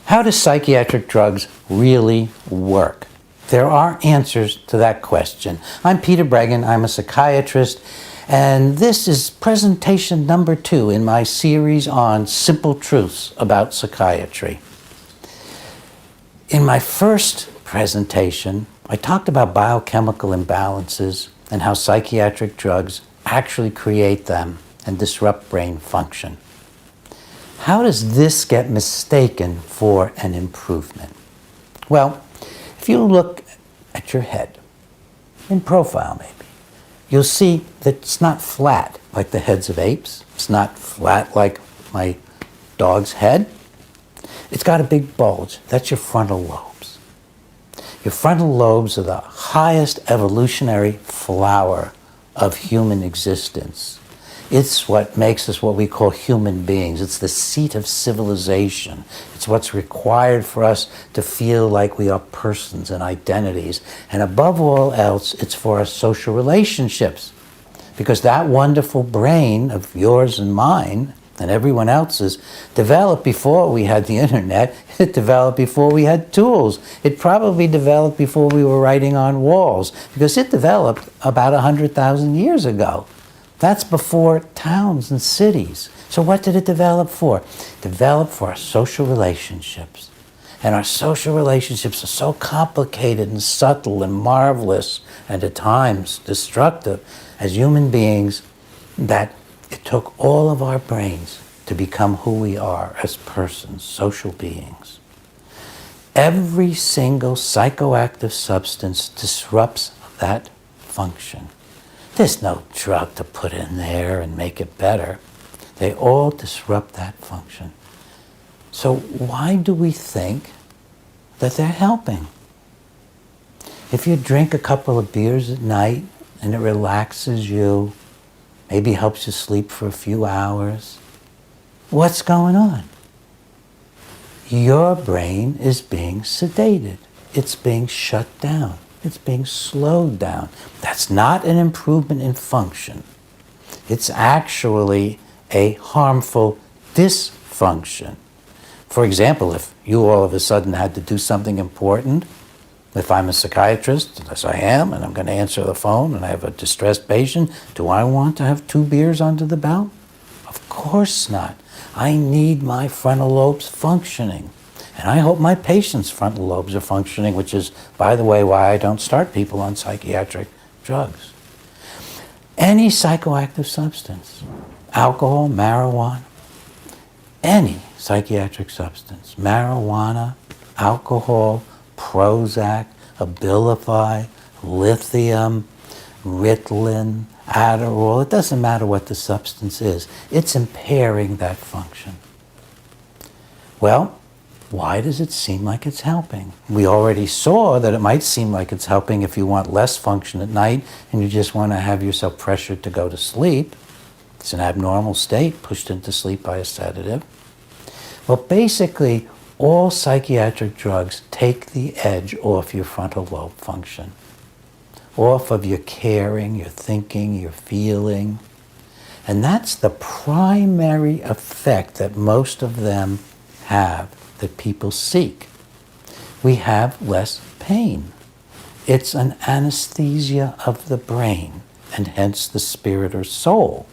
How do psychiatric drugs really work? There are answers to that question. I'm Peter Breggin, I'm a psychiatrist, and this is presentation number 2 in my series on simple truths about psychiatry. In my first presentation, I talked about biochemical imbalances and how psychiatric drugs actually create them and disrupt brain function. How does this get mistaken for an improvement? Well, if you look at your head, in profile maybe, you'll see that it's not flat like the heads of apes. It's not flat like my dog's head. It's got a big bulge. That's your frontal lobes. Your frontal lobes are the highest evolutionary flower of human existence. It's what makes us what we call human beings. It's the seat of civilization. It's what's required for us to feel like we are persons and identities. And above all else, it's for our social relationships. Because that wonderful brain of yours and mine and everyone else's developed before we had the internet. It developed before we had tools. It probably developed before we were writing on walls, because it developed about 100,000 years ago. That's before towns and cities. So what did it develop for? It developed for our social relationships. And our social relationships are so complicated and subtle and marvelous and at times destructive as human beings that it took all of our brains to become who we are as persons, social beings. Every single psychoactive substance disrupts that function. There's no drug to put in there and make it better. They all disrupt that function. So why do we think that they're helping? If you drink a couple of beers at night and it relaxes you, maybe helps you sleep for a few hours, what's going on? Your brain is being sedated. It's being shut down. It's being slowed down. That's not an improvement in function. It's actually a harmful dysfunction. For example, if you all of a sudden had to do something important, if I'm a psychiatrist, as I am, and I'm going to answer the phone and I have a distressed patient, do I want to have 2 beers under the belt? Of course not. I need my frontal lobes functioning. And I hope my patients' frontal lobes are functioning, which is, by the way, why I don't start people on psychiatric drugs. Any psychoactive substance, alcohol, marijuana, any psychiatric substance, marijuana, alcohol, Prozac, Abilify, lithium, Ritalin, Adderall, it doesn't matter what the substance is. It's impairing that function. Well, why does it seem like it's helping? We already saw that it might seem like it's helping if you want less function at night and you just want to have yourself pressured to go to sleep. It's an abnormal state, pushed into sleep by a sedative. Well, basically, all psychiatric drugs take the edge off your frontal lobe function, off of your caring, your thinking, your feeling. And that's the primary effect that most of them have, that people seek. We have less pain. It's an anesthesia of the brain, and hence the spirit or soul.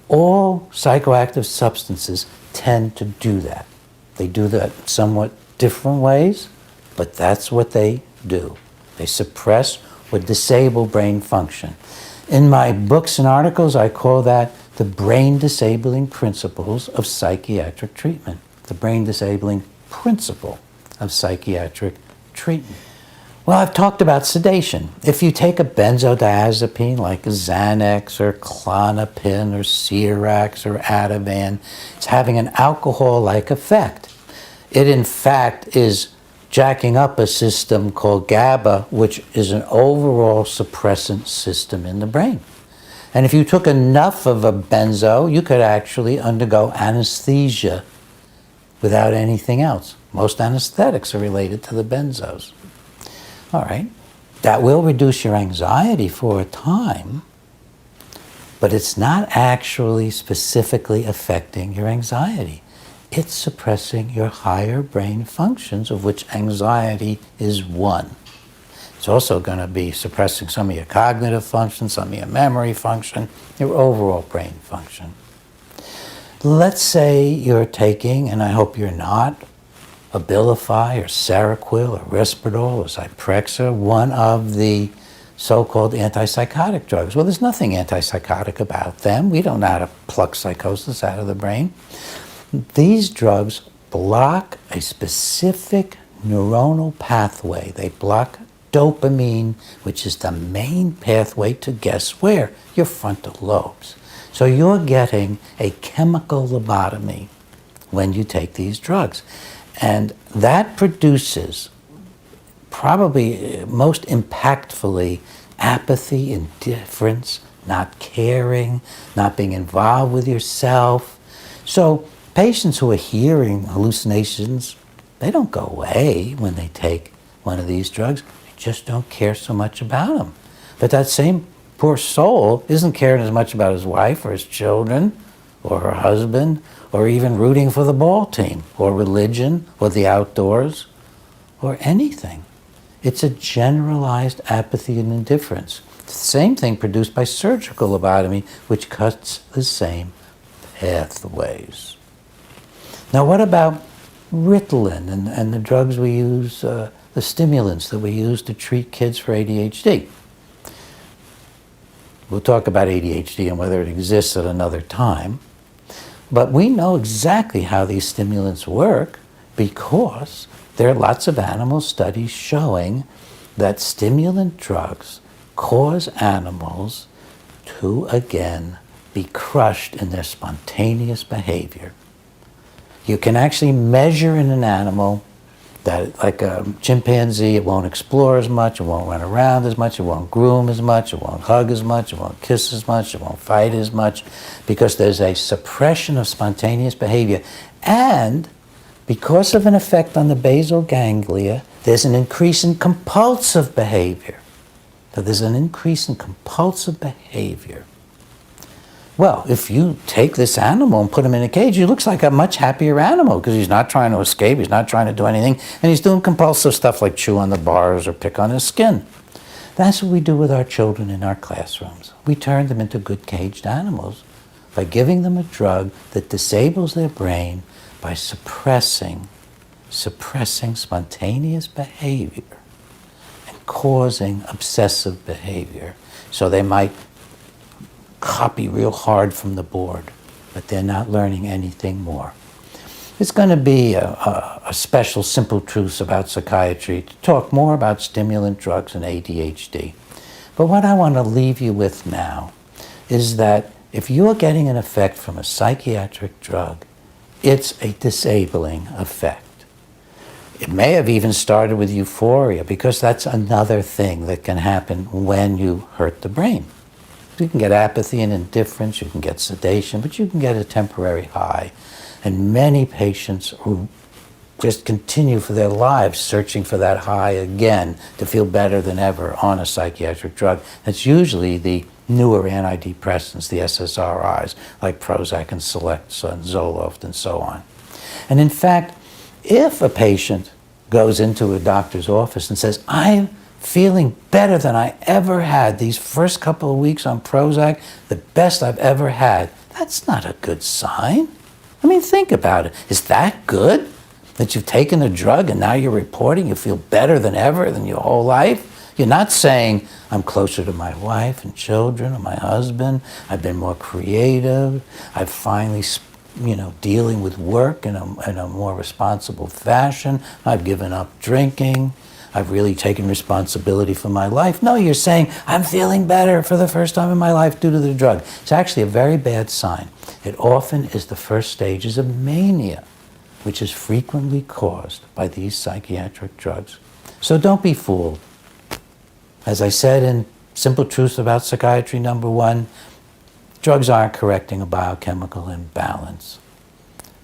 All psychoactive substances tend to do that. They do that in somewhat different ways, but that's what they do. They suppress or disable brain function. In my books and articles, I call that the brain-disabling principles of psychiatric treatment. The brain-disabling principle of psychiatric treatment. Well, I've talked about sedation. If you take a benzodiazepine like Xanax or Klonopin or Ciarax or Ativan, it's having an alcohol-like effect. It, in fact, is jacking up a system called GABA, which is an overall suppressant system in the brain. And if you took enough of a benzo, you could actually undergo anesthesia without anything else. Most anesthetics are related to the benzos. All right, that will reduce your anxiety for a time, but it's not actually specifically affecting your anxiety. it's suppressing your higher brain functions, of which anxiety is one. It's also going to be suppressing some of your cognitive function, some of your memory function, your overall brain function. Let's say you're taking, and I hope you're not, Abilify or Seroquel or Risperdal or Zyprexa, one of the so-called antipsychotic drugs. Well, there's nothing antipsychotic about them. We don't know how to pluck psychosis out of the brain. These drugs block a specific neuronal pathway. They block dopamine, which is the main pathway to guess where? Your frontal lobes. So you're getting a chemical lobotomy when you take these drugs. And that produces, probably most impactfully, apathy, indifference, not caring, not being involved with yourself. So patients who are hearing hallucinations, they don't go away when they take one of these drugs. They just don't care so much about them. But that same poor soul isn't caring as much about his wife or his children or her husband or even rooting for the ball team or religion or the outdoors or anything. It's a generalized apathy and indifference. It's the same thing produced by surgical lobotomy, which cuts the same pathways. Now what about Ritalin and the drugs we use, the stimulants that we use to treat kids for ADHD? We'll talk about ADHD and whether it exists at another time. But we know exactly how these stimulants work because there are lots of animal studies showing that stimulant drugs cause animals to, again, be crushed in their spontaneous behavior. You can actually measure in an animal that, like a chimpanzee, it won't explore as much, it won't run around as much, it won't groom as much, it won't hug as much, it won't kiss as much, it won't fight as much, because there's a suppression of spontaneous behavior. And because of an effect on the basal ganglia, there's an increase in compulsive behavior. So there's an increase in compulsive behavior. Well, if you take this animal and put him in a cage, he looks like a much happier animal because he's not trying to escape, he's not trying to do anything, and he's doing compulsive stuff like chew on the bars or pick on his skin. That's what we do with our children in our classrooms. We turn them into good caged animals by giving them a drug that disables their brain by suppressing spontaneous behavior and causing obsessive behavior. So they might copy real hard from the board, but they're not learning anything more. It's going to be a special Simple Truths about psychiatry to talk more about stimulant drugs and ADHD. But what I want to leave you with now is that if you're getting an effect from a psychiatric drug, it's a disabling effect. It may have even started with euphoria, because that's another thing that can happen when you hurt the brain. You can get apathy and indifference, you can get sedation, but you can get a temporary high. And many patients who just continue for their lives searching for that high again to feel better than ever on a psychiatric drug. That's usually the newer antidepressants, the SSRIs, like Prozac and Celexa and Zoloft and so on. And in fact, if a patient goes into a doctor's office and says, I'm feeling better than I ever had these first couple of weeks on Prozac, the best I've ever had, that's not a good sign. I mean, think about it. Is that good? That you've taken a drug and now you're reporting you feel better than ever than your whole life? You're not saying, I'm closer to my wife and children or my husband, I've been more creative, I've finally dealing with work in a more responsible fashion, I've given up drinking, I've really taken responsibility for my life. No, you're saying, I'm feeling better for the first time in my life due to the drug. It's actually a very bad sign. It often is the first stages of mania, which is frequently caused by these psychiatric drugs. So don't be fooled. As I said in Simple Truths About Psychiatry #1, drugs aren't correcting a biochemical imbalance.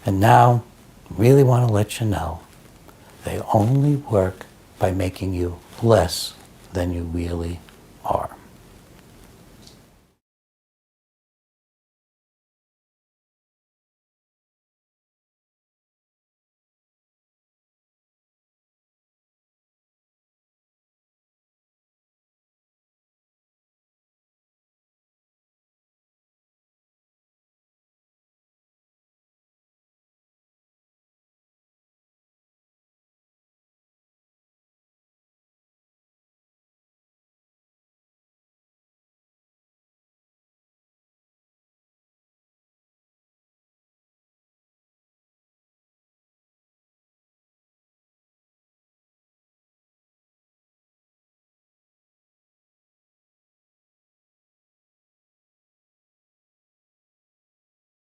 And now, I really want to let you know, they only work by making you less than you really